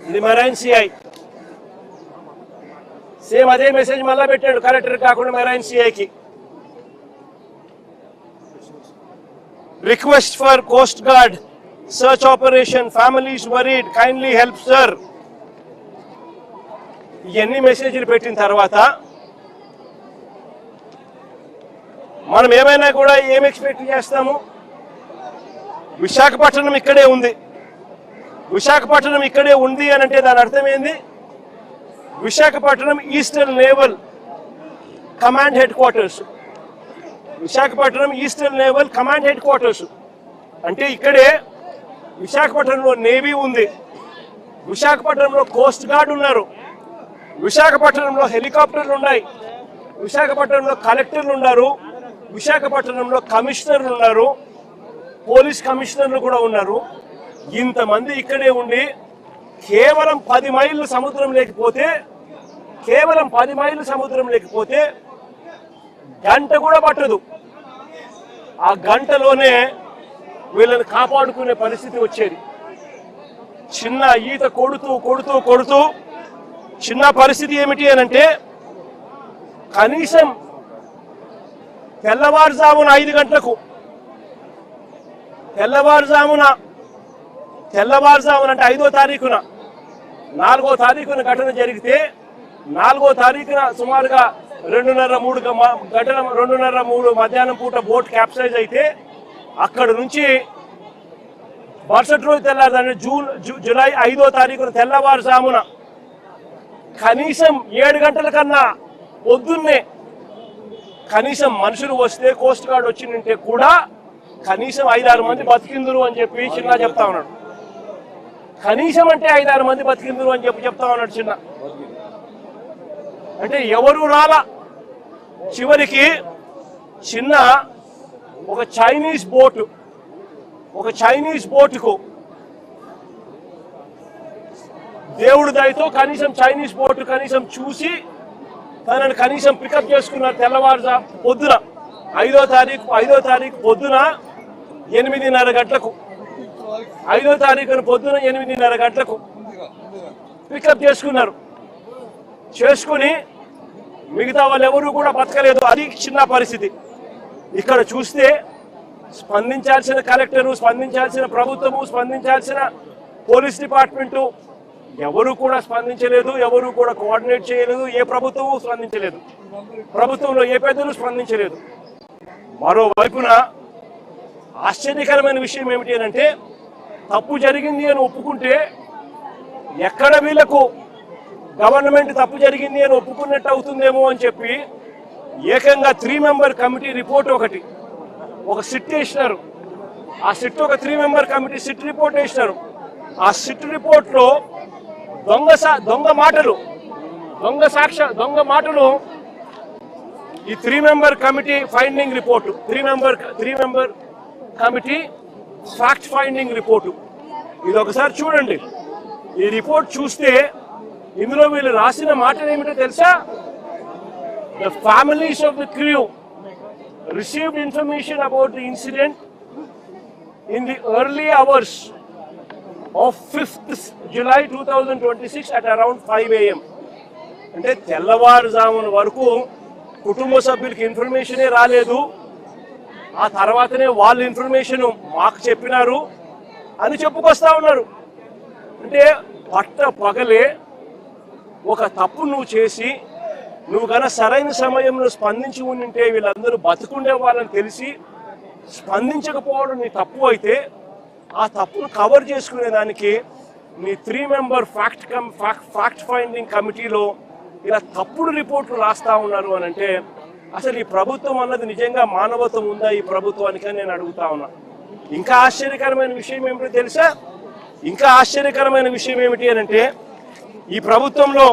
ఇది marine CI. Same అదే message మళ్ళా పెట్టాడు కలెక్టర్ కాకుండా మెరైన్ సిఐకి. Request for coast guard search operation, families worried, kindly help sir. ఇవన్నీ మెసేజ్లు పెట్టిన తర్వాత మనం ఏమైనా కూడా ఏం ఎక్స్పెక్ట్ చేస్తాము? విశాఖపట్నం ఇక్కడే ఉంది. విశాఖపట్నం ఇక్కడే ఉంది అని అంటే దాని అర్థం ఏంది? Visakhapatnam eastern naval command head quarters. Visakhapatnam eastern naval command head quarters అంటే ఇక్కడే విశాఖపట్నంలో నేవీ ఉంది, విశాఖపట్నంలో కోస్ట్ గార్డ్ ఉన్నారు, విశాఖపట్నంలో హెలికాప్టర్లు ఉన్నాయి, విశాఖపట్నంలో కలెక్టర్లు ఉన్నారు, విశాఖపట్నంలో కమిషనర్లు ఉన్నారు, పోలీస్ కమిషనర్లు కూడా ఉన్నారు. ఇంతమంది ఇక్కడే ఉండి కేవలం 10 మైళ్ళు సముద్రం లేకపోతే గంట కూడా పట్టదు. ఆ గంటలోనే వీళ్ళని కాపాడుకునే పరిస్థితి వచ్చేది. చిన్న ఈత కొడుతూ చిన్న పరిస్థితి ఏమిటి అని అంటే కనీసం తెల్లవారుజామున 5 గంటలకు తెల్లవారుజామున అంటే 5వ తారీఖున 4వ తారీఖున ఘటన జరిగితే 4వ తారీఖున సుమారుగా 2:30-3 మధ్యాహ్నం పూట బోట్ క్యాప్సైజ్ అయితే అక్కడ నుంచి మరుసటి రోజు తెల్లారు జూలై 5వ తారీఖున తెల్లవారుజామున కనీసం 7 గంటల కన్నా పొద్దున్నే కనీసం మనుషులు వస్తే కోస్ట్ గార్డ్ వచ్చిందంటే కూడా కనీసం 5-6 మంది బతికిందురు అని చెప్పి చిన్న చెప్తా ఉన్నాడు. కనీసం అంటే 5-6 మంది బతికిందురు అని చెప్తా ఉన్నాడు చిన్న. అంటే ఎవరు రాలా. చివరికి చిన్న ఒక చైనీస్ బోటుకు దేవుడి దయతో కనీసం చైనీస్ బోటు కనీసం చూసి తనని కనీసం పికప్ చేసుకున్నారు. తెల్లవారుజాము పొద్దున 5వ తారీఖు పొద్దున 8:30 గంటలకు 5వ తారీఖున పొద్దున 8:30 గంటలకు పికప్ చేసుకుని మిగతా వాళ్ళు ఎవరు కూడా బతకలేదు. అది చిన్న పరిస్థితి. ఇక్కడ చూస్తే స్పందించాల్సిన కలెక్టరు, స్పందించాల్సిన ప్రభుత్వము, స్పందించాల్సిన పోలీస్ డిపార్ట్మెంటు ఎవరు కూడా స్పందించలేదు. ఎవరు కూడా కోఆర్డినేట్ చేయలేదు. ఏ ప్రభుత్వము స్పందించలేదు. ప్రభుత్వంలో ఏ పెద్దలు స్పందించలేదు. మరోవైపున ఆశ్చర్యకరమైన విషయం ఏమిటి అంటే తప్పు జరిగింది అని ఒప్పుకుంటే ఎక్కడ వీళ్లకు గవర్నమెంట్ తప్పు జరిగింది అని ఒప్పుకున్నట్టు అవుతుందేమో అని చెప్పి ఏకంగా 3 మెంబర్ కమిటీ రిపోర్ట్ ఒక సిట్ వేసినారు. ఆ సిట్ ఒక 3 మెంబర్ కమిటీ సిట్ రిపోర్ట్ వేసినారు. ఆ సిట్ రిపోర్ట్ లో దొంగ మాటలు ఈ 3 member committee finding report 3 member committee fact finding report ఇది ఒకసారి చూడండి. ఈ రిపోర్ట్ చూస్తే ఇందులో వీళ్ళు రాసిన మాటలు ఏమిటో తెలుసా? The families of the crew received information about the incident in the early hours of 5th July 2026 at around 5 AM. అంటే తెల్లవారుజామున వరకు కుటుంబ సభ్యులకి ఇన్ఫర్మేషనే రాలేదు. ఆ తర్వాతనే వాళ్ళు ఇన్ఫర్మేషన్ మాకు చెప్పినారు అని చెప్పుకొస్తా ఉన్నారు. అంటే పగలే ఒక తప్పు నువ్వు చేసి నువ్వు కన్నా సరైన సమయంలో స్పందించి ఉంటే వీళ్ళందరూ బతుకుండే వాళ్ళని తెలిసి స్పందించకపోవడం నీ తప్పు అయితే ఆ తప్పును కవర్ చేసుకునే దానికి మీ 3 మెంబర్ ఫ్యాక్ట్ ఫైండింగ్ కమిటీలో ఇలా తప్పుడు రిపోర్ట్లు రాస్తా ఉన్నారు అని అంటే అసలు ఈ ప్రభుత్వం అన్నది నిజంగా మానవత్వం ఉందా ఈ ప్రభుత్వానికి అని నేను అడుగుతా ఉన్నా. ఇంకా ఆశ్చర్యకరమైన విషయం ఏమిటో తెలుసా? ఇంకా ఆశ్చర్యకరమైన విషయం ఏమిటి అని అంటే ఈ ప్రభుత్వంలో